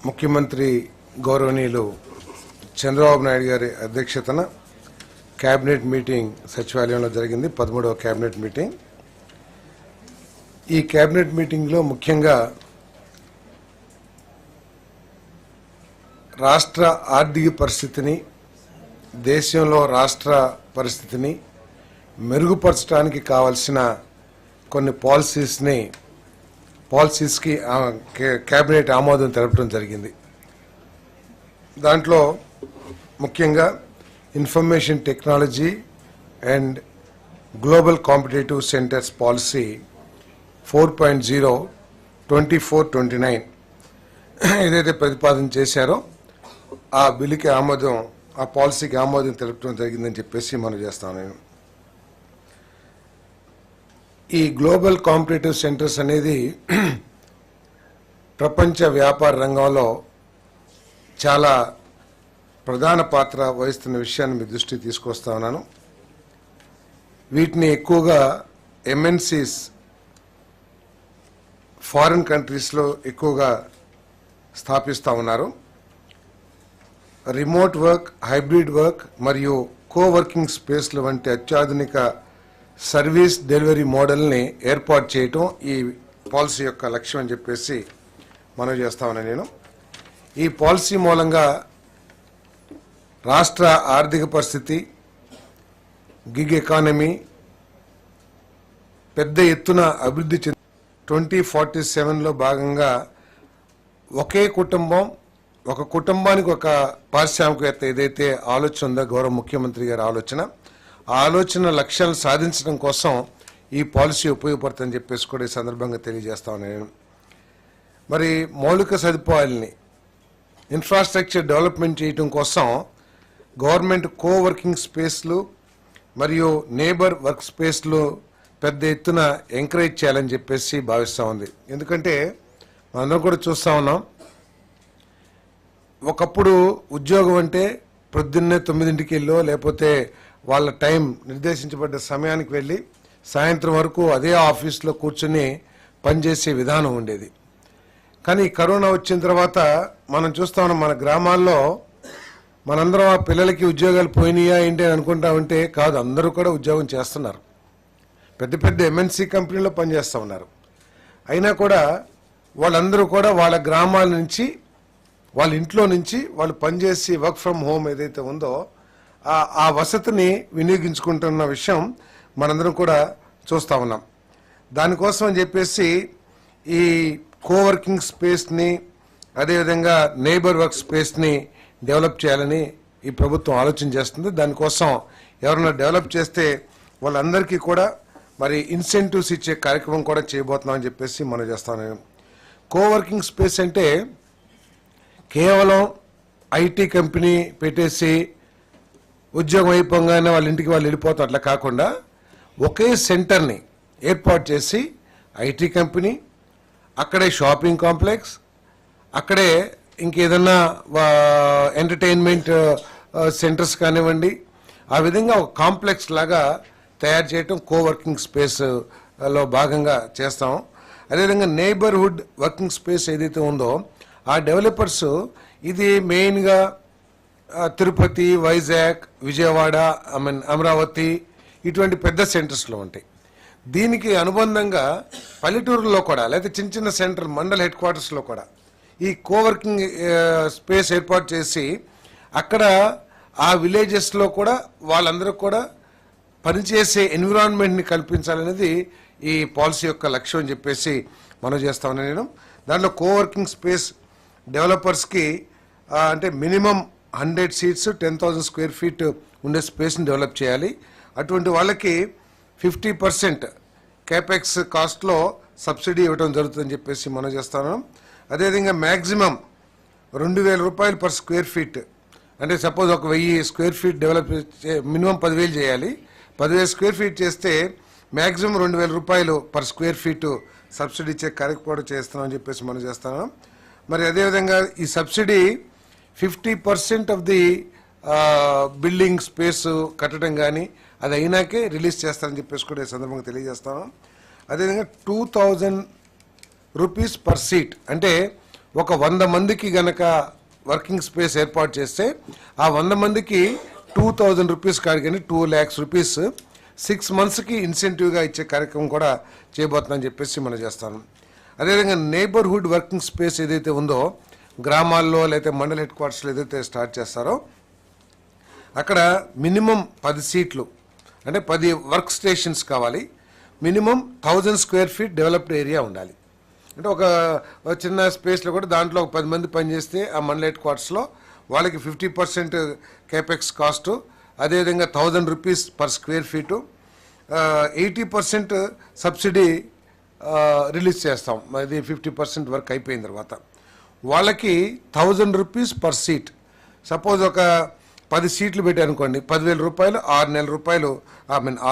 ముఖ్యమంత్రి గౌరవనీయులు చంద్రబాబు నాయుడు గారి అధ్యక్షతన కేబినెట్ మీటింగ్ సచివాలయంలో జరిగింది. 13వ కేబినెట్ మీటింగ్. ఈ కేబినెట్ మీటింగ్లో ముఖ్యంగా రాష్ట్ర ఆర్థిక పరిస్థితిని, దేశంలో రాష్ట్ర పరిస్థితిని మెరుగుపరచడానికి కావాల్సిన కొన్ని పాలసీస్కి కేబినెట్ ఆమోదం తెలపడం జరిగింది. దాంట్లో ముఖ్యంగా information technology and global competitive centres policy 4.0 24-29 ఏదైతే ప్రతిపాదన చేశారో ఆ బిల్లుకి ఆమోదం, ఆ పాలసీకి ఆమోదం తెలపడం జరిగిందని చెప్పేసి మనం చేస్తాను. నేను ఈ గ్లోబల్ కాంపిటేటివ్ సెంటర్స్ అనేది ప్రపంచ వ్యాపార రంగంలో చాలా ప్రధాన పాత్ర వహిస్తున్న విషయాన్ని మీ దృష్టికి తీసుకొస్తా ఉన్నాను. వీటిని ఎక్కువగా ఎంఎన్సీస్ ఫారిన్ కంట్రీస్లో ఎక్కువగా స్థాపిస్తూ ఉన్నారు. రిమోట్ వర్క్, హైబ్రిడ్ వర్క్ మరియు కోవర్కింగ్ స్పేస్లు వంటి అత్యాధునిక సర్వీస్ డెలివరీ మోడల్ని ఏర్పాటు చేయటం ఈ పాలసీ యొక్క లక్ష్యం అని చెప్పేసి మనం చేస్తా ఉన్నాను. నేను ఈ పాలసీ మూలంగా రాష్ట్ర ఆర్థిక పరిస్థితి, గిగ్ ఎకానమీ పెద్ద ఎత్తున అభివృద్ధి చెంది 2047లో భాగంగా ఒక కుటుంబానికి ఒక పారిశ్రామికవేత్త ఏదైతే ఆలోచన ఉందో గౌరవ ముఖ్యమంత్రి గారి ఆలోచన లక్ష్యాలను సాధించడం కోసం ఈ పాలసీ ఉపయోగపడుతుందని చెప్పేసి కూడా ఈ సందర్భంగా తెలియజేస్తా ఉన్నాను నేను. మరి మౌలిక సదుపాయాలని, ఇన్ఫ్రాస్ట్రక్చర్ డెవలప్మెంట్ చేయడం కోసం గవర్నమెంట్ కోవర్కింగ్ స్పేస్లు మరియు నేబర్ వర్క్ స్పేస్లు పెద్ద ఎత్తున ఎంకరేజ్ చేయాలని చెప్పేసి భావిస్తూ ఉంది. ఎందుకంటే మనందరం కూడా చూస్తూ ఉన్నాం, ఒకప్పుడు ఉద్యోగం అంటే పొద్దున్నే 9ంటికి వెళ్ళో లేకపోతే వాళ్ళ టైం నిర్దేశించబడ్డ సమయానికి వెళ్ళి సాయంత్రం వరకు అదే ఆఫీస్లో కూర్చొని పనిచేసే విధానం ఉండేది. కానీ కరోనా వచ్చిన తర్వాత మనం చూస్తా ఉన్నాం, మన గ్రామాల్లో మనందరం ఆ పిల్లలకి ఉద్యోగాలు పోయినాయా ఏంటి అని అనుకుంటా ఉంటే కాదు, అందరూ కూడా ఉద్యోగం చేస్తున్నారు. పెద్ద పెద్ద ఎంఎన్సీ కంపెనీలో పనిచేస్తూ ఉన్నారు. అయినా కూడా వాళ్ళందరూ కూడా వాళ్ళ గ్రామాల నుంచి, వాళ్ళ ఇంట్లో నుంచి వాళ్ళు పనిచేసి వర్క్ ఫ్రమ్ హోమ్ ఏదైతే ఉందో ఆ వసతిని వినియోగించుకుంటున్న విషయం మనందరం కూడా చూస్తూ ఉన్నాం. దానికోసం అని చెప్పేసి ఈ కోవర్కింగ్ స్పేస్ని, అదేవిధంగా నేబర్ వర్క్ స్పేస్ని డెవలప్ చేయాలని ఈ ప్రభుత్వం ఆలోచన చేస్తుంది. దానికోసం ఎవరైనా డెవలప్ చేస్తే వాళ్ళందరికీ కూడా మరి ఇన్సెంటివ్స్ ఇచ్చే కార్యక్రమం కూడా చేయబోతున్నామని చెప్పేసి మనం చేస్తాను. కోవర్కింగ్ స్పేస్ అంటే కేవలం ఐటీ కంపెనీ పెట్టేసి ఉద్యోగం అయిపోగానే వాళ్ళ ఇంటికి వాళ్ళు వెళ్ళిపోతాం అట్లా కాకుండా ఒకే సెంటర్ని ఏర్పాటు చేసి ఐటీ కంపెనీ, అక్కడే షాపింగ్ కాంప్లెక్స్, అక్కడే ఇంకేదన్నా ఎంటర్టైన్మెంట్ సెంటర్స్ కానివ్వండి, ఆ విధంగా ఒక కాంప్లెక్స్ లాగా తయారు చేయటం కోవర్కింగ్ స్పేస్లో భాగంగా చేస్తాం. అదేవిధంగా నైబర్హుడ్ వర్కింగ్ స్పేస్ ఏదైతే ఉందో ఆ డెవలపర్స్ ఇది మెయిన్గా తిరుపతి, వైజాగ్, విజయవాడ, అమరావతి ఇటువంటి పెద్ద సెంటర్స్లో ఉంటాయి. దీనికి అనుబంధంగా పల్లెటూరులో కూడా లేకపోతే చిన్న చిన్న సెంటర్ మండల్ హెడ్ క్వార్టర్స్లో కూడా ఈ కోవర్కింగ్ స్పేస్ ఏర్పాటు చేసి అక్కడ ఆ విలేజెస్లో కూడా వాళ్ళందరూ కూడా పనిచేసే ఎన్విరాన్మెంట్ని కల్పించాలనేది ఈ పాలసీ యొక్క లక్ష్యం అని చెప్పేసి మనం చేస్తా ఉన్నాను నేను. దాంట్లో కోవర్కింగ్ స్పేస్ డెవలపర్స్కి అంటే మినిమం 100 సీట్స్ 10,000 స్క్వేర్ ఫీట్ ఉండే స్పేస్ని డెవలప్ చేయాలి. అటువంటి వాళ్ళకి 50% క్యాపెక్స్ కాస్ట్లో సబ్సిడీ ఇవ్వడం జరుగుతుందని చెప్పేసి మనం చేస్తాను. అదేవిధంగా మ్యాక్సిమం 2,000 రూపాయలు పర్ స్క్వేర్ ఫీట్, అంటే సపోజ్ ఒక 1000 స్క్వేర్ ఫీట్ డెవలప్ మినిమం 10,000 చేయాలి. 10,000 స్క్వేర్ ఫీట్ చేస్తే మ్యాక్సిమం 2,000 రూపాయలు పర్ స్క్వేర్ ఫీట్ సబ్సిడీ ఇచ్చే కార్యక్రమం చేస్తున్నామని చెప్పేసి మనం చేస్తాను. మరి అదేవిధంగా ఈ subsidy 50% of the building space కట్టడం కానీ అది అయినాకే రిలీజ్ చేస్తారని చెప్పేసి కూడా ఈ సందర్భంగా తెలియజేస్తాను. అదేవిధంగా 2,000 రూపీస్ పర్ సీట్, అంటే ఒక 100 మందికి గనక వర్కింగ్ స్పేస్ ఏర్పాటు చేస్తే ఆ 100 మందికి 2,000 రూపీస్ కాడికని 2 lakhs రూపీస్ 6 monthsకి ఇన్సెంటివ్గా ఇచ్చే కార్యక్రమం కూడా చేయబోతుందని చెప్పేసి మనం చేస్తాను. అదేవిధంగా నేబర్హుడ్ వర్కింగ్ స్పేస్ ఏదైతే ఉందో గ్రామాల్లో లేకపోతే మండల హెడ్ క్వార్టర్స్లో ఏదైతే స్టార్ట్ చేస్తారో అక్కడ మినిమం 10 సీట్లు అంటే 10 వర్క్ స్టేషన్స్ కావాలి. Minimum 1000 square feet developed area ఉండాలి. అంటే ఒక చిన్న స్పేస్లో కూడా దాంట్లో ఒక 10 మంది పనిచేస్తే ఆ మండల హెడ్ క్వార్టర్స్లో వాళ్ళకి 50% కేపెక్స్ కాస్ట్, అదేవిధంగా 1000 rupees per square feet, 80% subsidy release చేస్తాం. అది 50% వర్క్ అయిపోయిన తర్వాత వాళ్ళకి 1000 రూపీస్ పర్ సీట్. సపోజ్ ఒక 10 సీట్లు పెట్టారనుకోండి, 10,000 రూపాయలు 6 నెలల రూపాయలు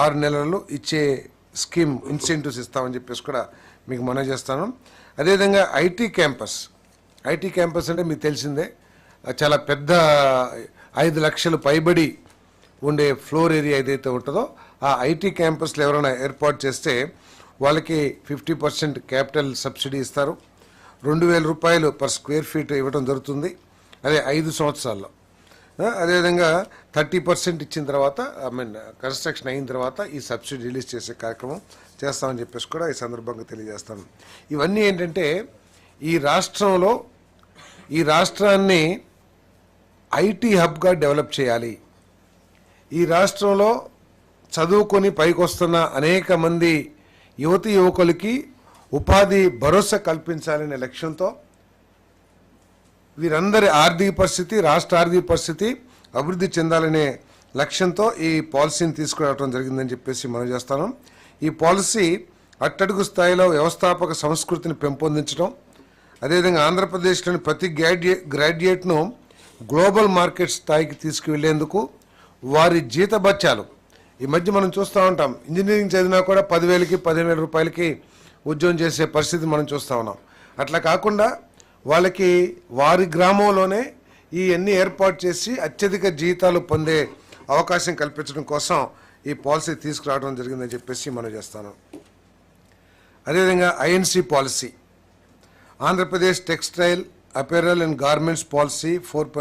6 నెలలు ఇచ్చే స్కీమ్ ఇన్సెంటివ్స్ ఇస్తామని చెప్పేసి కూడా మీకు మనం చేస్తాను. అదేవిధంగా ఐటీ క్యాంపస్ అంటే మీకు తెలిసిందే, చాలా పెద్ద 5 లక్షలు పైబడి ఉండే ఫ్లోర్ ఏరియా ఏదైతే ఉంటుందో ఆ ఐటీ క్యాంపస్లో ఎవరైనా ఏర్పాటు చేస్తే వాళ్ళకి 50% క్యాపిటల్ సబ్సిడీ ఇస్తారు. 2,000 రూపాయలు పర్ స్క్వేర్ ఫీట్ ఇవ్వడం జరుగుతుంది. అదే 5 సంవత్సరాల్లో. అదేవిధంగా 30% ఇచ్చిన తర్వాత కన్స్ట్రక్షన్ అయిన తర్వాత ఈ సబ్సిడీ రిలీజ్ చేసే కార్యక్రమం చేస్తామని చెప్పేసి కూడా ఈ సందర్భంగా తెలియజేస్తాను. ఇవన్నీ ఏంటంటే ఈ రాష్ట్రాన్ని ఐటీ హబ్గా డెవలప్ చేయాలి. ఈ రాష్ట్రంలో చదువుకొని పైకి వస్తున్న అనేక మంది యువకులకి ఉపాధి భరోసా కల్పించాలనే లక్ష్యంతో వీరందరి రాష్ట్ర ఆర్థిక పరిస్థితి అభివృద్ధి చెందాలనే లక్ష్యంతో ఈ పాలసీని తీసుకురావడం జరిగిందని చెప్పేసి మనం చేస్తాను. ఈ పాలసీ అట్టడుగు స్థాయిలో వ్యవస్థాపక సంస్కృతిని పెంపొందించడం, అదేవిధంగా ఆంధ్రప్రదేశ్లోని ప్రతి గ్రాడ్యుయేట్ను గ్లోబల్ మార్కెట్ స్థాయికి తీసుకువెళ్లేందుకు వారి జీతభత్యాలు, ఈ మధ్య మనం చూస్తూ ఉంటాం, ఇంజనీరింగ్ చదివినా కూడా 10,000కి 15,000 రూపాయలకి ఉద్యోగం చేసే పరిస్థితి మనం చూస్తూ ఉన్నాం. అట్లా కాకుండా వాళ్ళకి వారి గ్రామంలోనే ఇవన్నీ ఏర్పాటు చేసి అత్యధిక జీతాలు పొందే అవకాశం కల్పించడం కోసం ఈ పాలసీ తీసుకురావడం జరిగిందని చెప్పేసి మనం చేస్తాను. అదేవిధంగా INC policy, Andhra Pradesh textile apparel and garments policy 4.